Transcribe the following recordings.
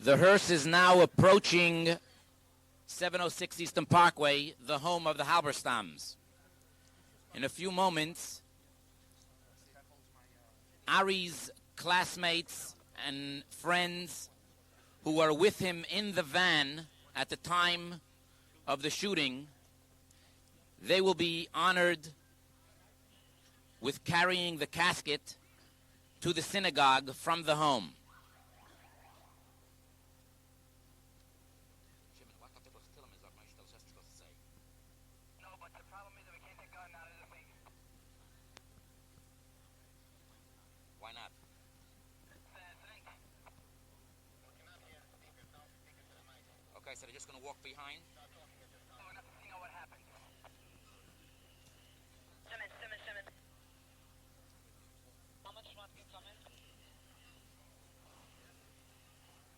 The hearse is now approaching 706 Eastern Parkway, the home of the Halberstams. In a few moments, Ari's classmates and friends who were with him in the van at the time of the shooting, they will be honored with carrying the casket to the synagogue from the home. Why not? Okay, so they're just going to walk behind?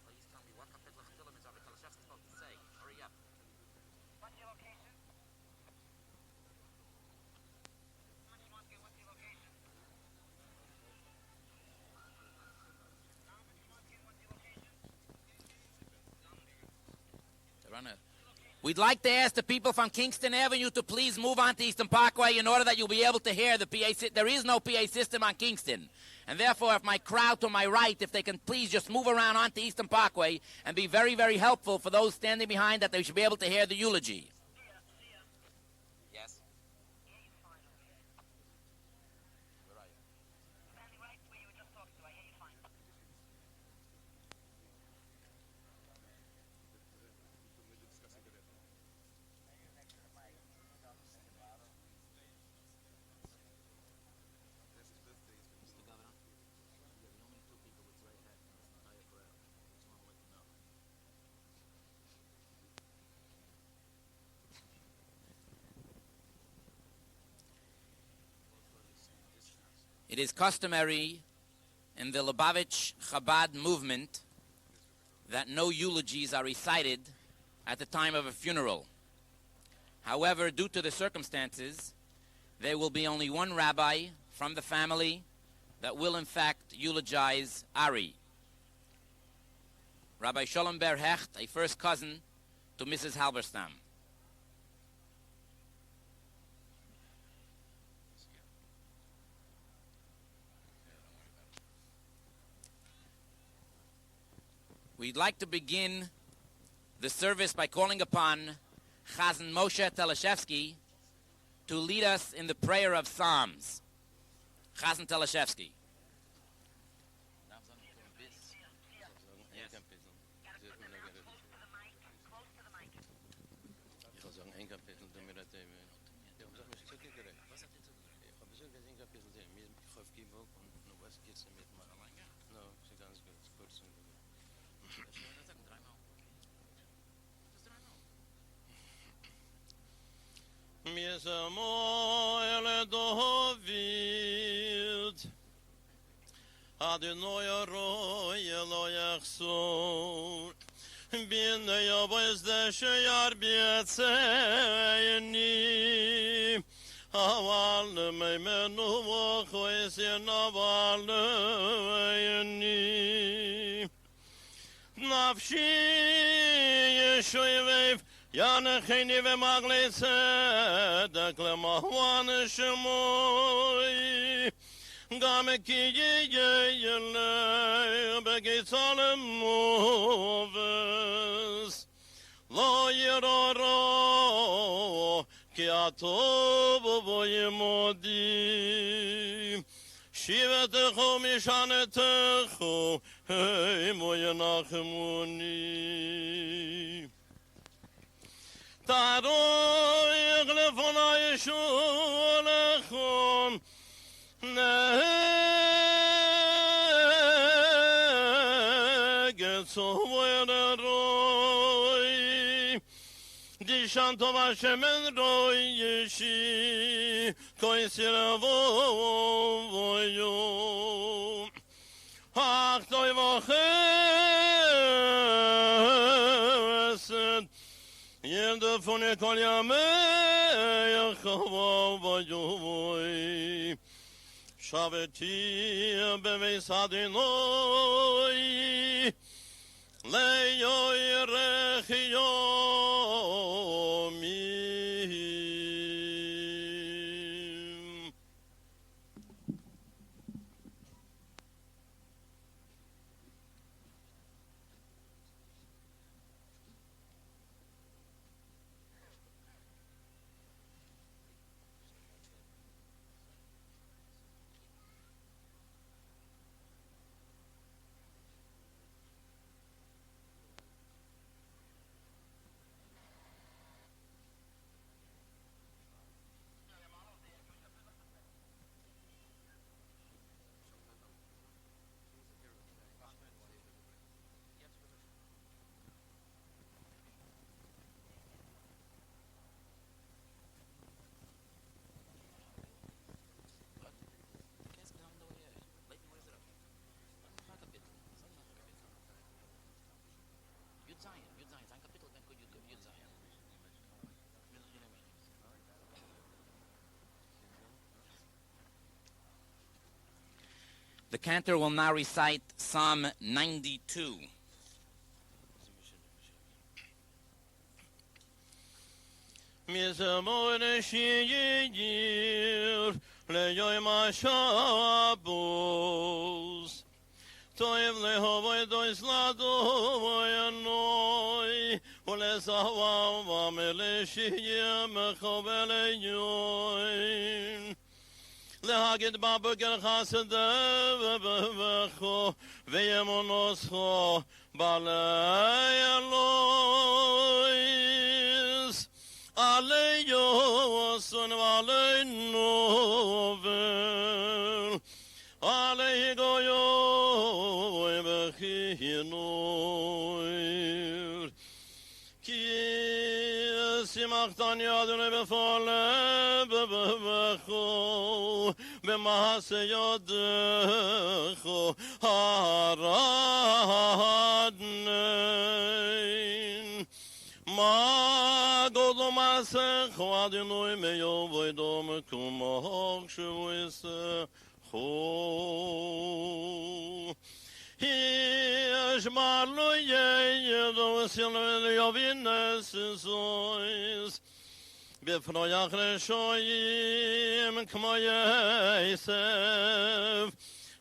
Please tell me what kapitel of Sholem is Rabbi Talashevsky supposed to say. Hurry up. What's your location? What's your location? We'd like to ask the people from Kingston Avenue to please move on to Eastern Parkway in order that you'll be able to hear the PA system. There is no PA system on Kingston. And therefore, if my crowd to my right, if they can please just move around onto Eastern Parkway and be very, very helpful for those standing behind, that they should be able to hear the eulogy. Yes? Where are you? Standing right where you were just talking to. I hear you fine. It is customary in the Lubavitch Chabad movement that no eulogies are recited at the time of a funeral. However, due to the circumstances, there will be only one rabbi from the family that will in fact eulogize Ari. Rabbi Sholem ber Hecht, a first cousin to Mrs. Halberstam. We'd like to begin the service by calling upon Chazan Moshe Teleshevsky to lead us in the prayer of Psalms. Chazan Teleshevsky. Misamoel David Adonai Roy Elo Yachsor Bin Yavaz Deshayar Bietzeni Aval Meimenu Vachwes Yanaval Yeni Nafshi Yeshoyev Yana khini ve magletse dakle mahwan shmoy gam ki yele begitalem moves lo yororo ki atob boy modi shivet khomishanet kho hey moy nachmuni Taroy glefona yeshulachon negetzoveroy dishanto vashemen roy yeshi koisiravoyo achtoy vachet Yende fune kolyame yachava vayoy Shaveti bevesadinoi ליורך יומי. The cantor will now recite Psalm 92. מזמור שיר ליום השבוס טוב להביא דויס לדוי נוי ולזהב ומלשייה מחבל יוין להגיד בבוקר חסדיו ובברכו וימונוסו בעלי אלוהיס עלי יוסון ועלי נובל עלי גויוי בחינוי כי שימחתן ידוני בפעולה בברכו במעשה ידךו הרדנין מה גודלו מעשיכו אדינוי מיובוי דום קומך שבויסכו ישמע לו ידו סילוי יובינס זויס בפרויח רשויים כמו יסף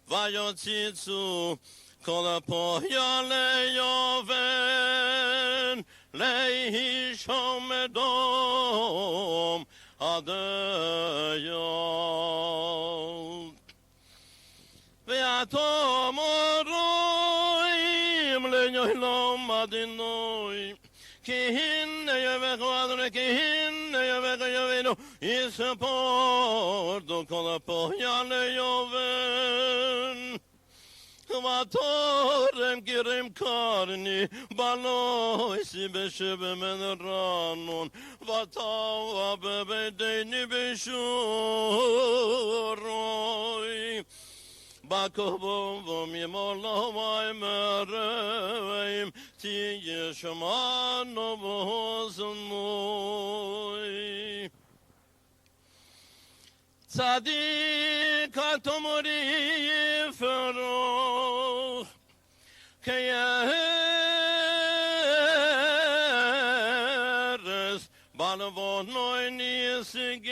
ויוציצו כל הפויה ליובן להישום דום עד היום ויתום רואים לנוילום אדינוי כי הנה יבכו אדוני כי הנה יבכו יבינו יספורדו כל הפויה ליובן ותורם גירים קרני בלויסי בשבמן רנון ותאווה בבידני בשורוי בקובום ומימולו וימראים תהיה שמענו באוזנוי צדיק התומרי יפרוך כירס בלבונוי ניסגם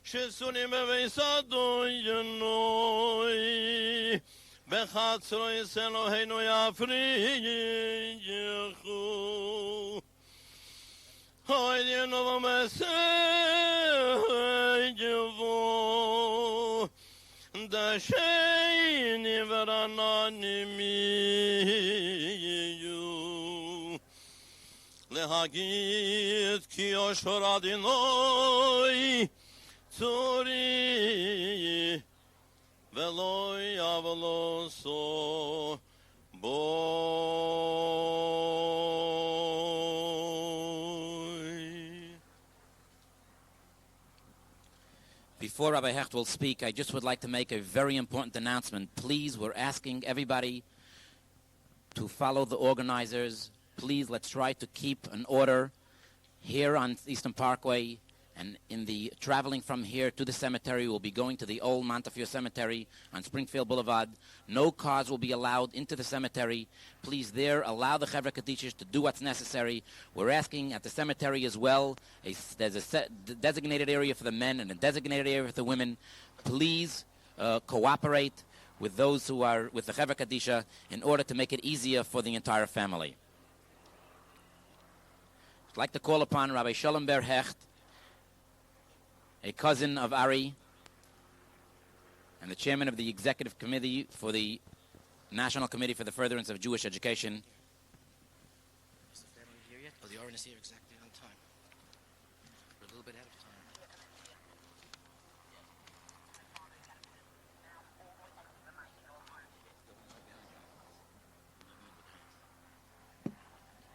שסונים בביסדו ינוי בחצרו יסלוהינו יפריחו אוי דינו ומסייבו דשייני ורנני מיו להגיד כי יושר אדינוי צורי ולא יבלו סו Before Rabbi Hecht will speak, I just would like to make a very important announcement. Please, we're asking everybody to follow the organizers. Please, let's try to keep an order here on Eastern Parkway And in the traveling from here to the cemetery, we'll be going to the old Montefiore Cemetery on Springfield Boulevard. No cars will be allowed into the cemetery. Please there, allow the Chevra Kadishas to do what's necessary. We're asking at the cemetery as well, there's a designated area for the men and a designated area for the women. Please cooperate with those who are with the Chevra Kadisha in order to make it easier for the entire family. I'd like to call upon Rabbi Sholem Hecht, a cousin of Ari, and the chairman of the executive committee for the National Committee for the Furtherance of Jewish Education. Is the family here yet? Oh, the Oren is here exactly on time. We're a little bit out of time.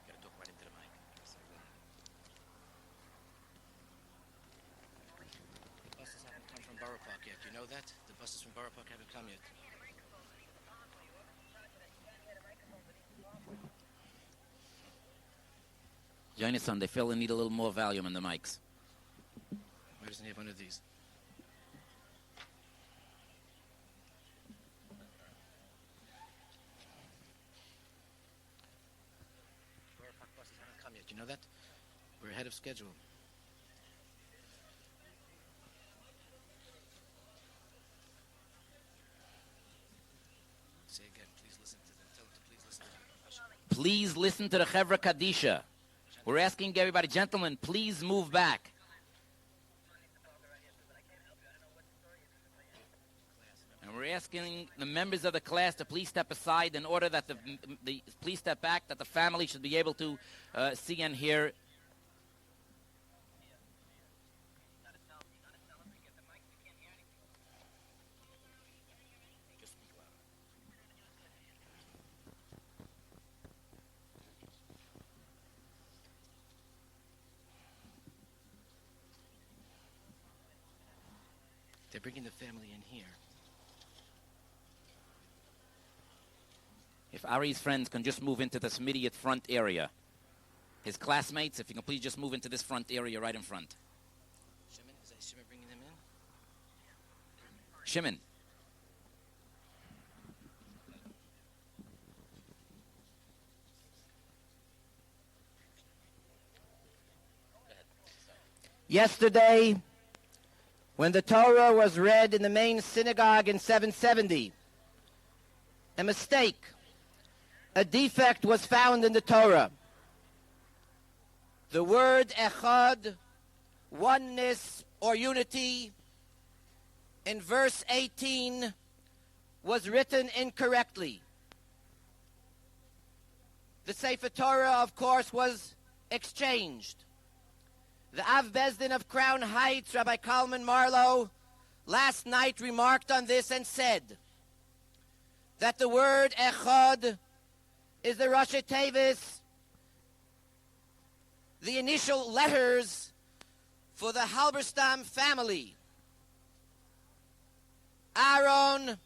Gotta talk right into the mic. The buses haven't come from Borough Park yet. You know that? The buses from Borough Park haven't come yet. Jonathan, they feel they need a little more volume in the mics. Why doesn't he have one of these? Borough Park buses haven't come yet. You know that? We're ahead of schedule. Say again. Please listen to them. Tell them to please listen to them. Please listen to the Chevra Kadisha. We're asking everybody, gentlemen, please move back. And we're asking the members of the class to please step aside in order that please step back, that the family should be able to see and hear. They're bringing the family in here. If Ari's friends can just move into this immediate front area. His classmates, if you can please just move into this front area right in front. Shimon, is that Shimon bringing them in? Shimon. Yesterday, when the Torah was read in the main synagogue in 770, a mistake, a defect was found in the Torah. The word echad, oneness or unity, in verse 18 was written incorrectly. The Sefer Torah, of course, was exchanged. The Av Bezdin of Crown Heights, Rabbi Kalman Marlowe, last night remarked on this and said that the word echad is the Rosh Tevis, the initial letters for the Halberstam family. Aaron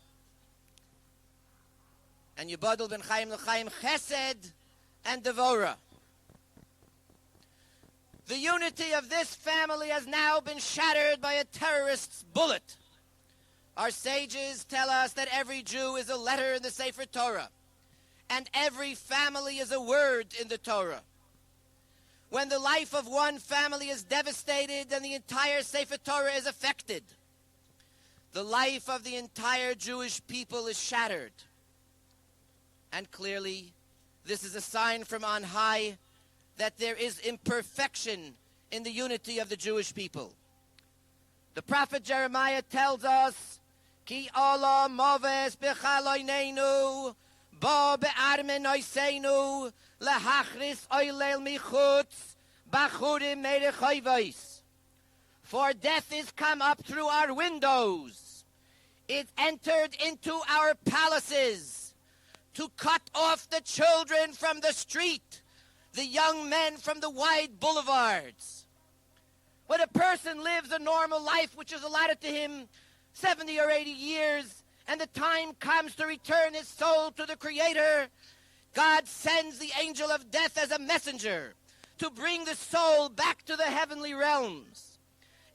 and Yibadul ben Chaim L'Chaim Chesed and Devorah. The unity of this family has now been shattered by a terrorist's bullet. Our sages tell us that every Jew is a letter in the Sefer Torah, and every family is a word in the Torah. When the life of one family is devastated and the entire Sefer Torah is affected, the life of the entire Jewish people is shattered. And clearly, this is a sign from on high that there is imperfection in the unity of the Jewish people. The prophet Jeremiah tells us, Ki Allah moves b'chaloinenu, ba be'armen oiseinu, lehachris oilel michutz, bachurim merechoivos. For death is come up through our windows. It entered into our palaces to cut off the children from the street, the young men from the wide boulevards. When a person lives a normal life which is allotted to him 70 or 80 years, and the time comes to return his soul to the Creator, God sends the angel of death as a messenger to bring the soul back to the heavenly realms.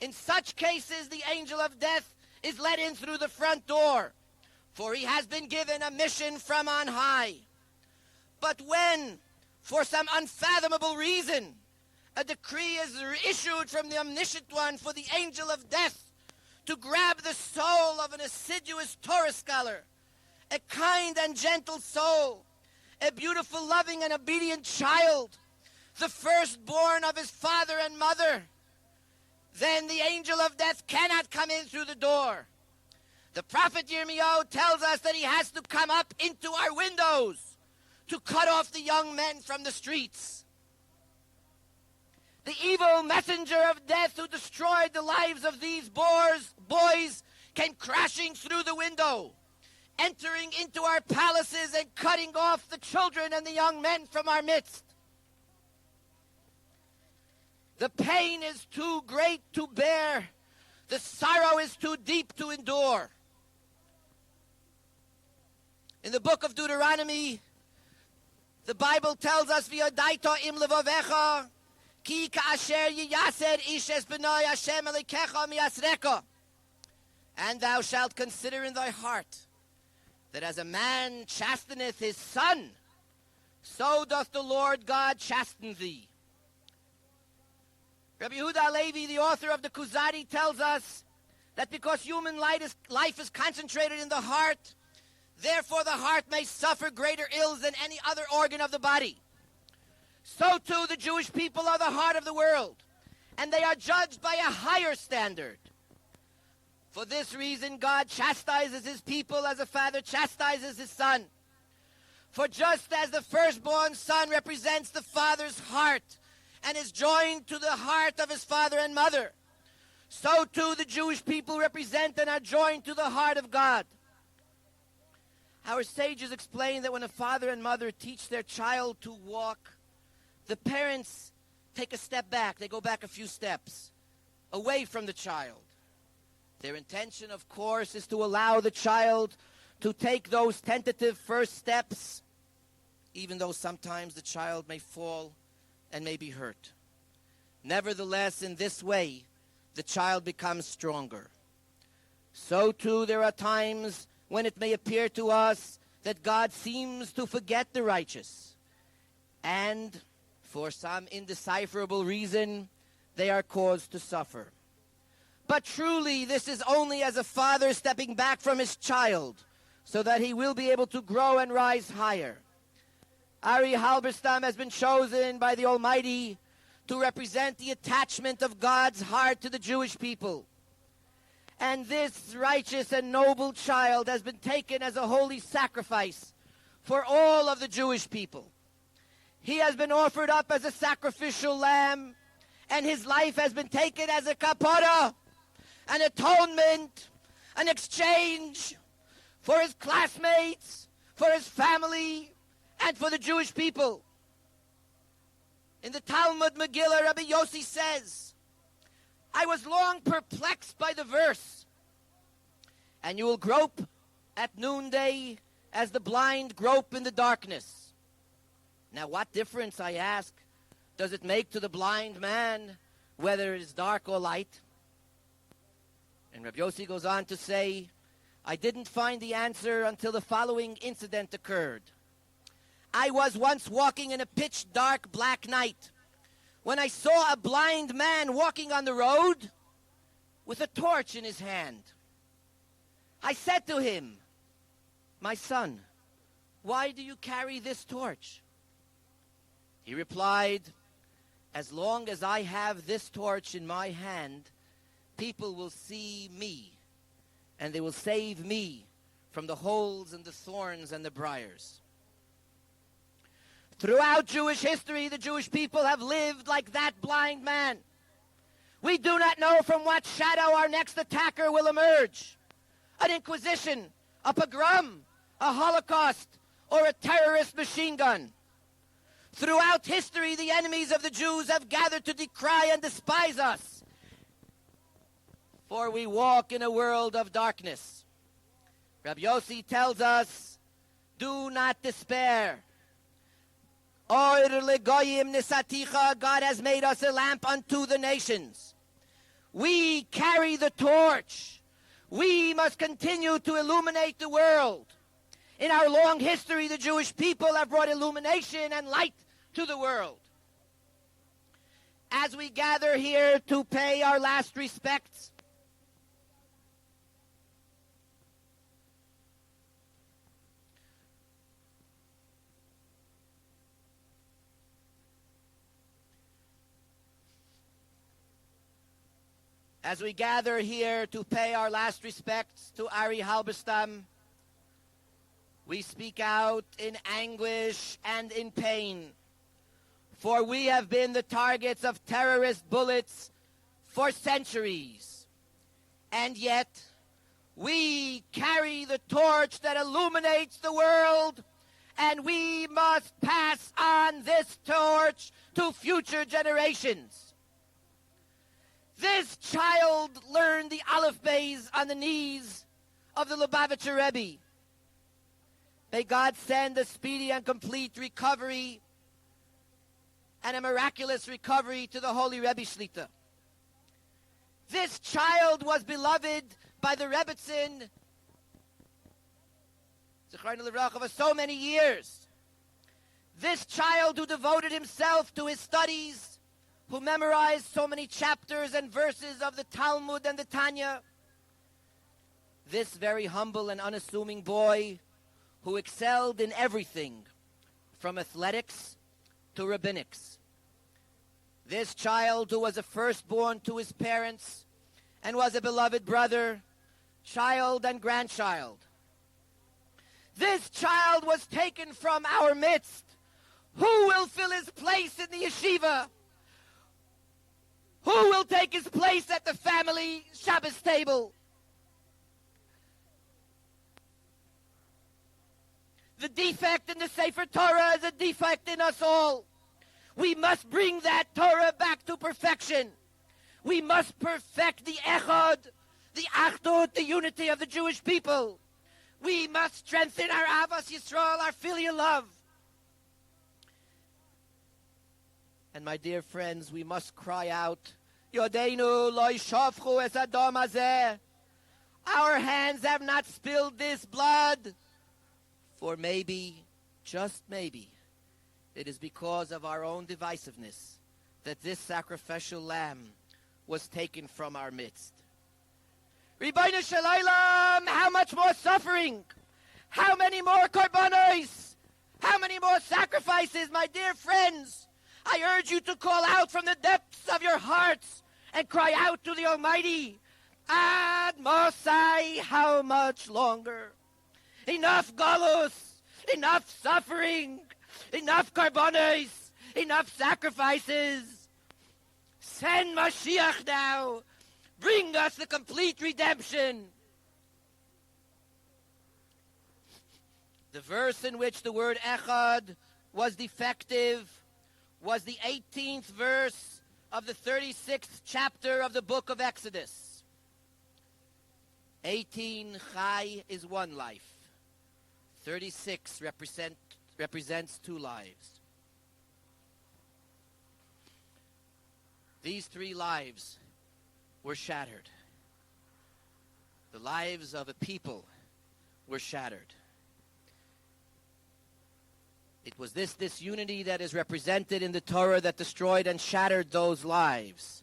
In such cases, the angel of death is let in through the front door, for he has been given a mission from on high. But when, for some unfathomable reason, a decree is issued from the Omniscient One for the angel of death to grab the soul of an assiduous Torah scholar, a kind and gentle soul, a beautiful, loving, and obedient child, the firstborn of his father and mother, then the angel of death cannot come in through the door. The prophet Yirmiyahu tells us that he has to come up into our windows to cut off the young men from the streets. The evil messenger of death who destroyed the lives of these boys came crashing through the window, entering into our palaces and cutting off the children and the young men from our midst. The pain is too great to bear. The sorrow is too deep to endure. In the book of Deuteronomy, the Bible tells us, "V'yodaita im levavecha, ki ka'asher yiyaser ish es b'nai Hashem elikecha miyasreka." And thou shalt consider in thy heart that as a man chasteneth his son, so doth the Lord God chasten thee. Rabbi Yehuda Levi, the author of the Kuzari, tells us that because human life is concentrated in the heart, therefore the heart may suffer greater ills than any other organ of the body. So too the Jewish people are the heart of the world, and they are judged by a higher standard. For this reason, God chastises his people as a father chastises his son. For just as the firstborn son represents the father's heart and is joined to the heart of his father and mother, so too the Jewish people represent and are joined to the heart of God. Our sages explain that when a father and mother teach their child to walk, the parents take a step back. They go back a few steps away from the child. Their intention, of course, is to allow the child to take those tentative first steps, even though sometimes the child may fall and may be hurt. Nevertheless, in this way, the child becomes stronger. So too, there are times when it may appear to us that God seems to forget the righteous, and for some indecipherable reason, they are caused to suffer. But truly, this is only as a father stepping back from his child, so that he will be able to grow and rise higher. Ari Halberstam has been chosen by the Almighty to represent the attachment of God's heart to the Jewish people. And this righteous and noble child has been taken as a holy sacrifice for all of the Jewish people. He has been offered up as a sacrificial lamb, and his life has been taken as a kapara, an atonement, an exchange for his classmates, for his family, and for the Jewish people. In the Talmud Megillah, Rabbi Yossi says, "I was long perplexed by the verse, and you will grope at noonday as the blind grope in the darkness." Now, what difference, I ask, does it make to the blind man whether it is dark or light? And Rabbi Yossi goes on to say, "I didn't find the answer until the following incident occurred. I was once walking in a pitch-dark black night when I saw a blind man walking on the road with a torch in his hand. I said to him, 'My son, why do you carry this torch?' He replied, 'As long as I have this torch in my hand, people will see me, and they will save me from the holes and the thorns and the briars.'" Throughout Jewish history, the Jewish people have lived like that blind man. We do not know from what shadow our next attacker will emerge. An inquisition, a pogrom, a Holocaust, or a terrorist machine gun. Throughout history, the enemies of the Jews have gathered to decry and despise us, for we walk in a world of darkness. Rabbi Yossi tells us, "Do not despair. Or legoyim nisaticha, God has made us a lamp unto the nations. We carry the torch. We must continue to illuminate the world. In our long history, the Jewish people have brought illumination and light to the world. As we gather here to pay our last respects, to Ari Halberstam, we speak out in anguish and in pain, for we have been the targets of terrorist bullets for centuries. And yet, we carry the torch that illuminates the world, and we must pass on this torch to future generations. This child learned the Aleph Beis on the knees of the Lubavitcher Rebbe. May God send a speedy and complete recovery and a miraculous recovery to the Holy Rebbe Shlita. This child was beloved by the Rebbetzin for so many years. This child who devoted himself to his studies, who memorized so many chapters and verses of the Talmud and the Tanya. This very humble and unassuming boy who excelled in everything from athletics to rabbinics. This child who was a firstborn to his parents and was a beloved brother, child and grandchild. This child was taken from our midst. Who will fill his place in the yeshiva? Who will take his place at the family Shabbos table? The defect in the Sefer Torah is a defect in us all. We must bring that Torah back to perfection. We must perfect the Echad, the Achdut, the unity of the Jewish people. We must strengthen our Avas Yisrael, our filial love. And my dear friends, we must cry out, Yodeinu lo yishofchu es adom hazeh. Our hands have not spilled this blood. For maybe, just maybe, it is because of our own divisiveness that this sacrificial lamb was taken from our midst. Ribono shel olam, how much more suffering? How many more korbanos? How many more sacrifices, my dear friends? I urge you to call out from the depths of your hearts and cry out to the Almighty. Ad Mosai, how much longer? Enough galus, enough suffering, enough korbanos, enough sacrifices. Send Mashiach now. Bring us the complete redemption. The verse in which the word echad was defective was the 18th verse of the 36th chapter of the book of Exodus. 18 chai is one life. 36 represents two lives. These three lives were shattered. The lives of a people were shattered. It was this unity that is represented in the Torah that destroyed and shattered those lives.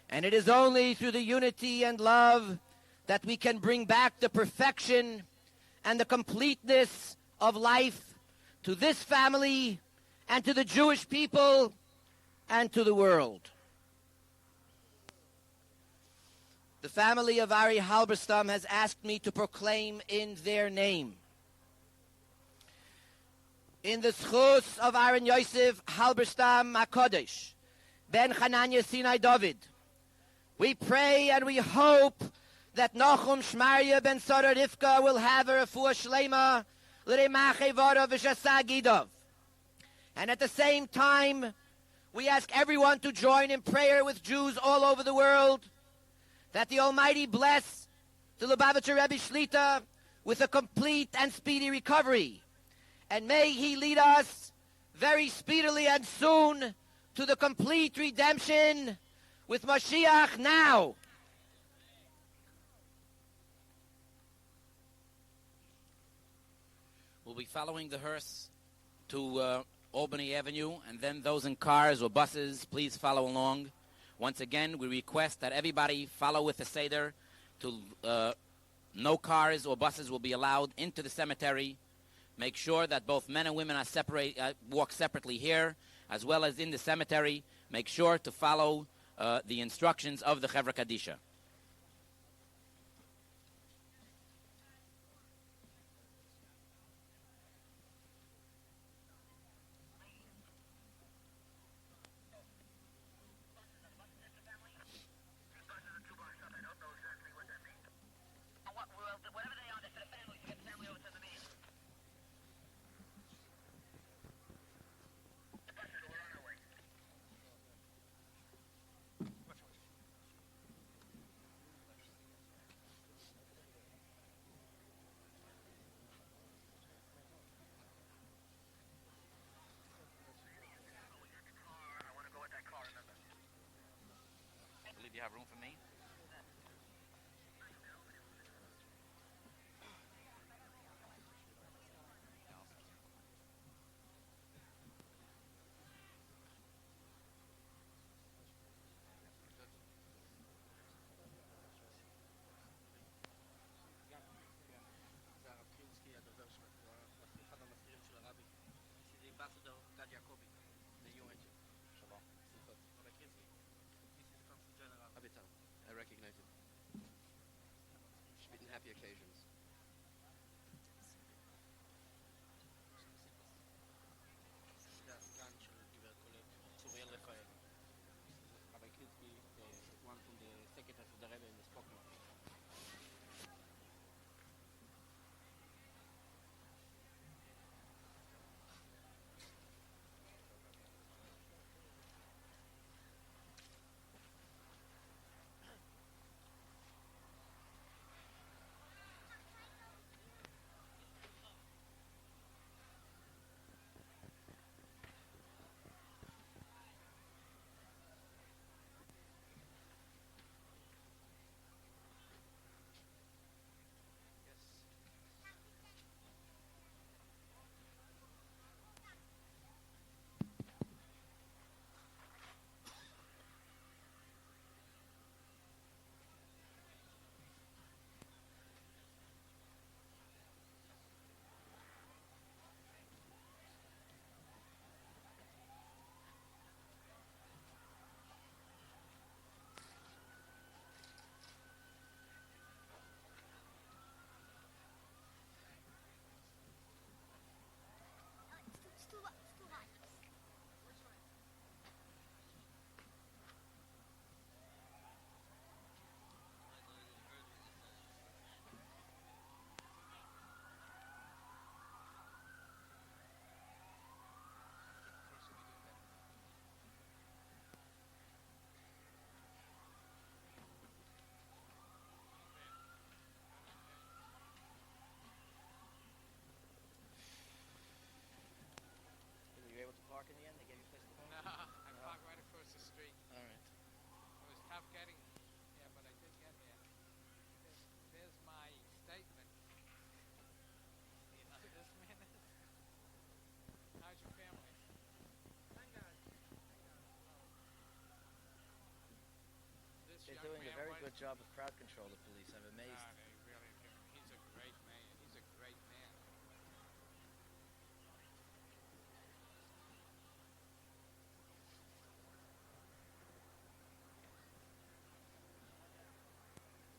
And it is only through the unity and love that we can bring back the perfection and the completeness of life to this family and to the Jewish people and to the world. The family of Ari Halberstam has asked me to proclaim in their name, in the schus of Aaron Yosef Halberstam HaKodesh, Ben Hananya Sinai David, we pray and we hope that Nachum Shmarya ben Sarah Rivka will have a refuah shlema l'remache varav v'shasa gidov. And at the same time, we ask everyone to join in prayer with Jews all over the world, that the Almighty bless the Lubavitcher Rebbe Shlita with a complete and speedy recovery. And may he lead us very speedily and soon to the complete redemption with Mashiach now. We'll be following the hearse to Albany Avenue, and then those in cars or buses, please follow along. Once again, we request that everybody follow with the Seder. No cars or buses will be allowed into the cemetery. Make sure that both men and women are walk separately here, as well as in the cemetery. Make sure to follow the instructions of the Chevra Kadisha. Do you have room for me? I recognize it. Schmitten happy occasions. זה הסגן של גברת קולט, צוריאל רפאל. Rabbi Kritzky, one from the secretary of the Rebbe in the Spokane. Park in the end? They gave you a place to park? No, I parked right across the street. All right. It was tough getting, yeah, but I did get there. There's my statement. You know who this man is? How's your family? Thank God. They're doing a very good job of crowd control, the police. I'm amazed. They really do. He's a great man. He's a great man.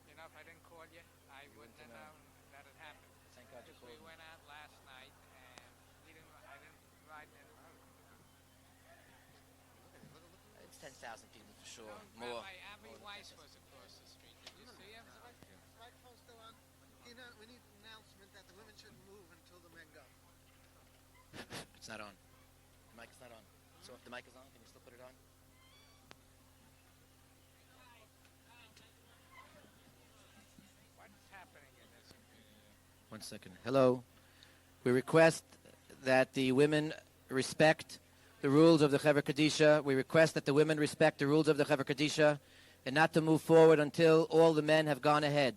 You know, if I didn't call you, I wouldn't have known that it happened. Thank God you Because we called me. went out last night and I didn't ride in the road. It's 10,000 people for sure. No, More. Rabbi Avi Weiss was across the street. Did you see him? Microphone's still on. You know, we need an announcement that the women shouldn't move until the men go. It's not on. The mic is not on. So if the mic is on, can you still put it on? What's happening in this? 1 second. Hello. We request that the women respect the rules of the Chevra Kadisha. We request that the women respect the rules of the Chevra Kadisha and not to move forward until all the men have gone ahead.